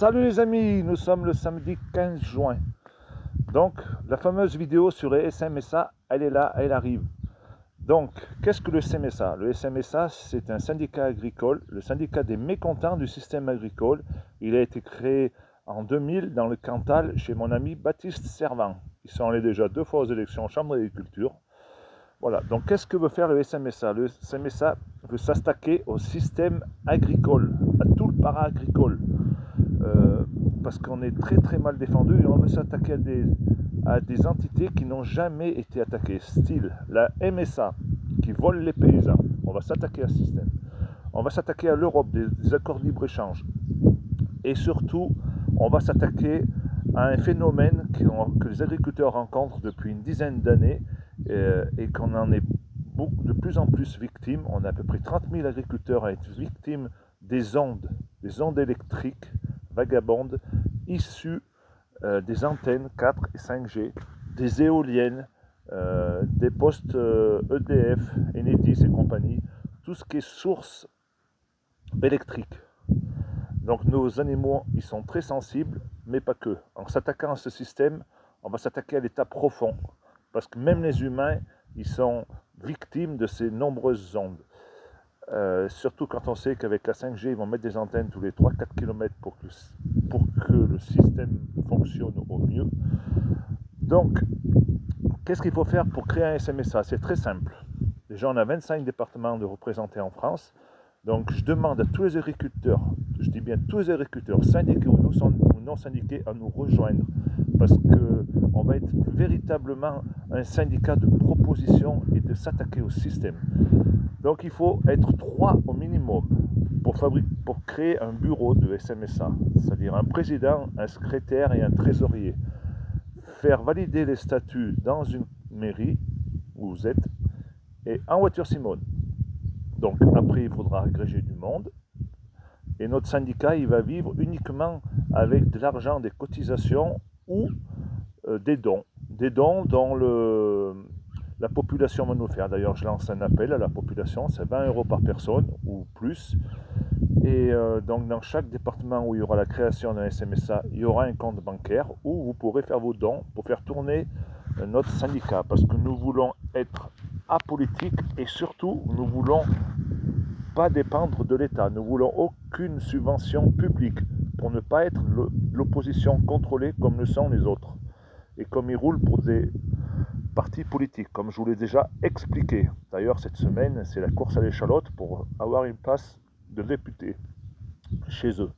Salut les amis, nous sommes le samedi 15 juin. Donc, la fameuse vidéo sur les SMSA, elle est là, elle arrive. Donc, qu'est-ce que le SMSA? Le SMSA, c'est un syndicat agricole, le syndicat des mécontents du système agricole. Il a été créé en 2000 dans le Cantal chez mon ami Baptiste Servan. Ils sont allés déjà 2 fois aux élections en chambre d'agriculture. Voilà, donc qu'est-ce que veut faire le SMSA? Le SMSA veut s'attaquer au système agricole, à tout le para-agricole. Euh, parce qu'on est très mal défendu et on veut s'attaquer à des entités qui n'ont jamais été attaquées, style la MSA qui vole les paysans. On va s'attaquer à ce système. On va s'attaquer à l'Europe, des accords de libre-échange. Et surtout, on va s'attaquer à un phénomène que les agriculteurs rencontrent depuis une dizaine d'années et qu'on en est de plus en plus victimes. On a à peu près 30 000 agriculteurs à être victimes des ondes électriques vagabondes issues des antennes 4 et 5G, des éoliennes, des postes EDF, Enedis et compagnie, tout ce qui est source électrique. Donc nos animaux, ils sont très sensibles, mais pas que. En s'attaquant à ce système, on va s'attaquer à l'état profond, parce que même les humains, ils sont victimes de ces nombreuses ondes. Surtout quand on sait qu'avec la 5G, ils vont mettre des antennes tous les 3-4 km pour que le système fonctionne au mieux. Donc, qu'est-ce qu'il faut faire pour créer un SMSA? C'est très simple. Déjà, on a 25 départements de représentés en France. Donc, je demande à tous les agriculteurs, je dis bien tous les agriculteurs, syndiqués ou non syndiqués, à nous rejoindre. Parce qu'on va être véritablement un syndicat de proposition et de s'attaquer au système. Donc il faut être 3 au minimum pour créer un bureau de SMSA, c'est-à-dire un président, un secrétaire et un trésorier. Faire valider les statuts dans une mairie où vous êtes et en voiture Simone. Donc après, il faudra agréger du monde et notre syndicat, il va vivre uniquement avec de l'argent des cotisations ou des dons. Des dons dont la population va nous faire. D'ailleurs, je lance un appel à la population, c'est 20 € par personne ou plus. Et donc, dans chaque département où il y aura la création d'un SMSA, il y aura un compte bancaire où vous pourrez faire vos dons pour faire tourner notre syndicat. Parce que nous voulons être apolitiques et surtout, nous ne voulons pas dépendre de l'État. Nous ne voulons aucune subvention publique pour ne pas être l'opposition contrôlée comme le sont les autres. Et comme ils roulent pour des partis politiques, comme je vous l'ai déjà expliqué. D'ailleurs, cette semaine, c'est la course à l'échalote pour avoir une place de député chez eux.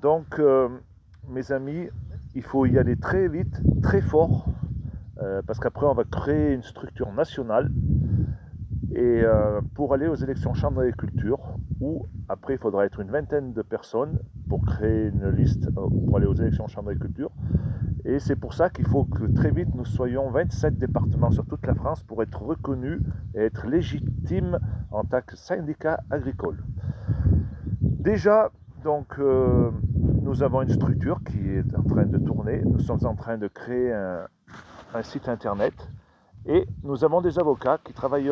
Donc, mes amis, il faut y aller très vite, très fort, parce qu'après, on va créer une structure nationale et pour aller aux élections chambre d'agriculture, où après, il faudra être une vingtaine de personnes pour créer une liste pour aller aux élections chambre d'agriculture. Et c'est pour ça qu'il faut que très vite nous soyons 27 départements sur toute la France pour être reconnus et être légitimes en tant que syndicat agricole. Déjà, donc, nous avons une structure qui est en train de tourner. Nous sommes en train de créer un site internet et nous avons des avocats qui travaillent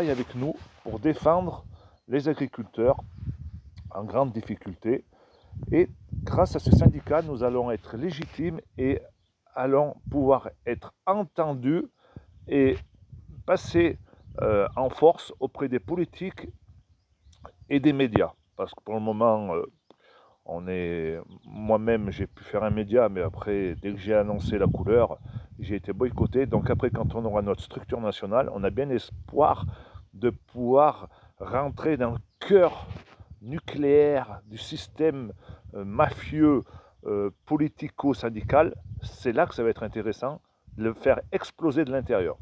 avec nous pour défendre les agriculteurs en grande difficulté. Et grâce à ce syndicat, nous allons être légitimes et allons pouvoir être entendus et passer en force auprès des politiques et des médias. Parce que pour le moment, moi-même, j'ai pu faire un média, mais après, dès que j'ai annoncé la couleur, j'ai été boycotté. Donc après, quand on aura notre structure nationale, on a bien espoir de pouvoir rentrer dans le cœur nucléaire du système mafieux politico-syndical. C'est là que ça va être intéressant, de le faire exploser de l'intérieur.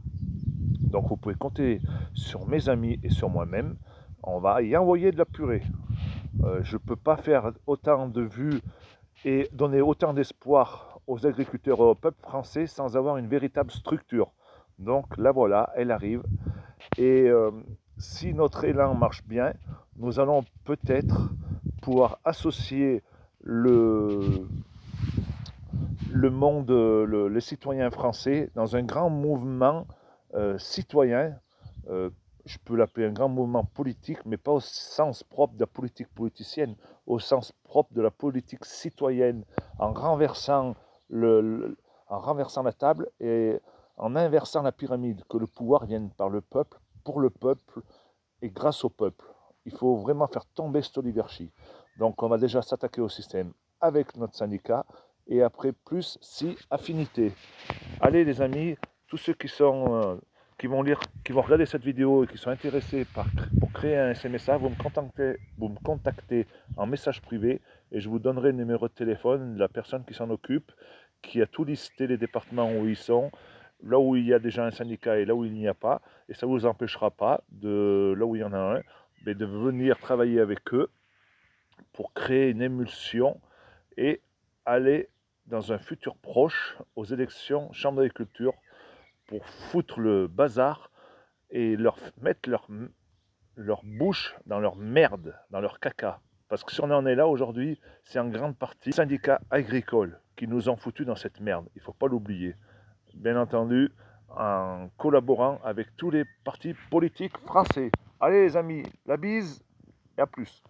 Donc vous pouvez compter sur mes amis et sur moi-même. On va y envoyer de la purée. Je ne peux pas faire autant de vues et donner autant d'espoir aux agriculteurs et au peuple français sans avoir une véritable structure. Donc la voilà, elle arrive. Et si notre élan marche bien, nous allons peut-être pouvoir associer le monde, les citoyens français dans un grand mouvement citoyen je peux l'appeler un grand mouvement politique, mais pas au sens propre de la politique politicienne, au sens propre de la politique citoyenne, en renversant, en renversant la table et en inversant la pyramide, que le pouvoir vienne par le peuple, pour le peuple et grâce au peuple. Il faut vraiment faire tomber cette oligarchie. Donc on va déjà s'attaquer au système avec notre syndicat et après plus si affinité. Allez les amis, tous ceux qui vont lire, qui vont regarder cette vidéo et qui sont intéressés pour créer un SMSA, vous me contactez en message privé et je vous donnerai le numéro de téléphone de la personne qui s'en occupe, qui a tout listé les départements où ils sont, là où il y a déjà un syndicat et là où il n'y a pas, et ça ne vous empêchera pas, de là où il y en a un, mais de venir travailler avec eux pour créer une émulsion et aller dans un futur proche aux élections Chambre d'agriculture pour foutre le bazar et leur mettre leur bouche dans leur merde, dans leur caca. Parce que si on en est là aujourd'hui, c'est en grande partie les syndicats agricoles qui nous ont foutus dans cette merde. Il ne faut pas l'oublier. Bien entendu, en collaborant avec tous les partis politiques français. Allez les amis, la bise et à plus.